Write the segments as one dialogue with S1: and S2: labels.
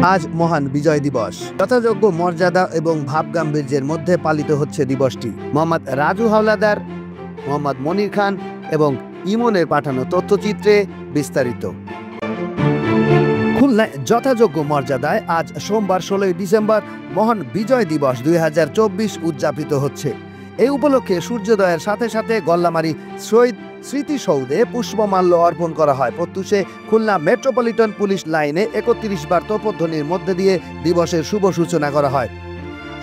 S1: আজ মহান বিজয় দিবস। যথাযোগ্য মর্যাদা এবং ভাবগাম্ভীর্যের মধ্যে পালিত হচ্ছে দিবসটি। মোহাম্মদ রাজু হাওলাদার, মোহাম্মদ মনির খান এবং ইমনের পাঠানো তথ্যচিত্রে বিস্তারিত। খুলনায় যথাযোগ্য মর্যাদায় আজ সোমবার 16 ডিসেম্বর মহান বিজয় দিবস 2024 উদযাপিত হচ্ছে। এই উপলক্ষে সূর্যোদয়ের সাথে সাথে গল্লামারী শহীদ স্মৃতিসৌধে পুষ্পমাল্য অর্পণ করা হয়। প্রত্যুষে খুলনা মেট্রোপলিটন পুলিশ লাইনে 31 বার তোপধ্বনির মধ্যে দিয়ে দিবসের শুভ সূচনা করা হয়।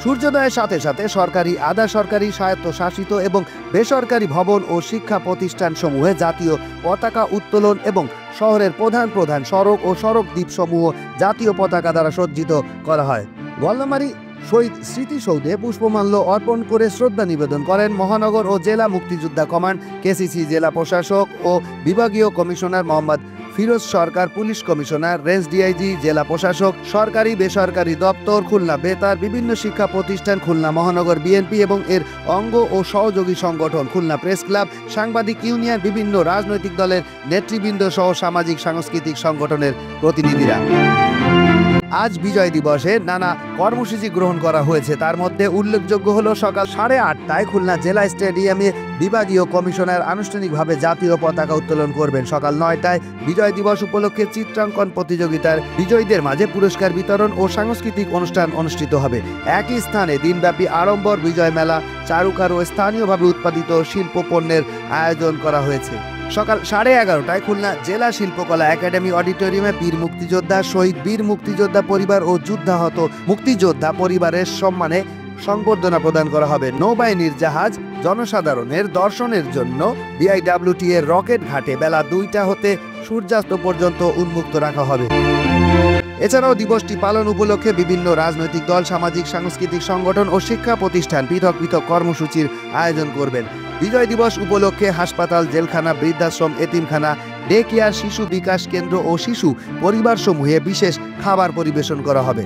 S1: সূর্যোদয়ের সাথে সাথে সরকারি, আধা সরকারি, স্বায়ত্তশাসিত এবং বেসরকারি ভবন ও শিক্ষা প্রতিষ্ঠানসমূহে জাতীয় পতাকা উত্তোলন এবং শহরের প্রধান প্রধান সড়ক ও সড়ক দ্বীপসমূহ জাতীয় পতাকা দ্বারা সজ্জিত করা হয়। গল্লামারী শহীদ স্মৃতিসৌধে পুষ্পমাল্য অর্পণ করে শ্রদ্ধা নিবেদন করেন মহানগর ও জেলা মুক্তিযোদ্ধা কমান্ড, কেসিসি জেলা প্রশাসক ও বিভাগীয় কমিশনার মোহাম্মদ ফিরোজ সরকার, পুলিশ কমিশনার, রেঞ্জ ডিআইজি, জেলা প্রশাসক, সরকারি বেসরকারি দপ্তর, খুলনা বেতার, বিভিন্ন শিক্ষা প্রতিষ্ঠান, খুলনা মহানগর বিএনপি এবং এর অঙ্গ ও সহযোগী সংগঠন, খুলনা প্রেস ক্লাব, সাংবাদিক ইউনিয়ন, বিভিন্ন রাজনৈতিক দলের নেতৃবৃন্দ সহ সামাজিক সাংস্কৃতিক সংগঠনের প্রতিনিধিরা। আজ বিজয় দিবসে নানা কর্মসূচি গ্রহণ করা হয়েছে। তার মধ্যে উল্লেখযোগ্য হলো সকাল 8:30টায় খুলনা জেলা স্টেডিয়ামে বিভাগীয় কমিশনার আনুষ্ঠানিকভাবে জাতীয় পতাকা উত্তোলন করবেন। সকাল 9টায় বিজয় দিবস উপলক্ষে চিত্রাঙ্কন প্রতিযোগিতার বিজয়ীদের মাঝে পুরস্কার বিতরণ ও সাংস্কৃতিক অনুষ্ঠান অনুষ্ঠিত হবে। একই স্থানে দিনব্যাপী আড়ম্বর বিজয় মেলা, চারুকার ও স্থানীয়ভাবে উৎপাদিত শিল্প পণ্যের আয়োজন করা হয়েছে। সকাল 11:30টায় খুলনা জেলা শিল্পকলা একাডেমি অডিটোরিয়ামে বীর মুক্তিযোদ্ধা, শহীদ বীর মুক্তিযোদ্ধা পরিবার ও যুদ্ধাহত মুক্তিযোদ্ধা পরিবারের সম্মানে সংবর্ধনা প্রদান করা হবে। নৌবাহিনীর জাহাজ জনসাধারণের দর্শনের জন্য বিআইডব্লিউটি এর রকেট ঘাটে বেলা 2টা হতে সূর্যাস্ত পর্যন্ত উন্মুক্ত রাখা হবে। এছাড়াও দিবসটি পালন উপলক্ষে বিভিন্ন রাজনৈতিক দল, সামাজিক সাংস্কৃতিক সংগঠন ও শিক্ষা প্রতিষ্ঠান পৃথক পৃথক কর্মসূচির আয়োজন করবেন। বিজয় দিবস উপলক্ষে হাসপাতাল, জেলখানা, বৃদ্ধাশ্রম, এতিমখানা, ডে কেয়ার, শিশু বিকাশ কেন্দ্র ও শিশু পরিবারসমূহে বিশেষ খাবার পরিবেশন করা হবে।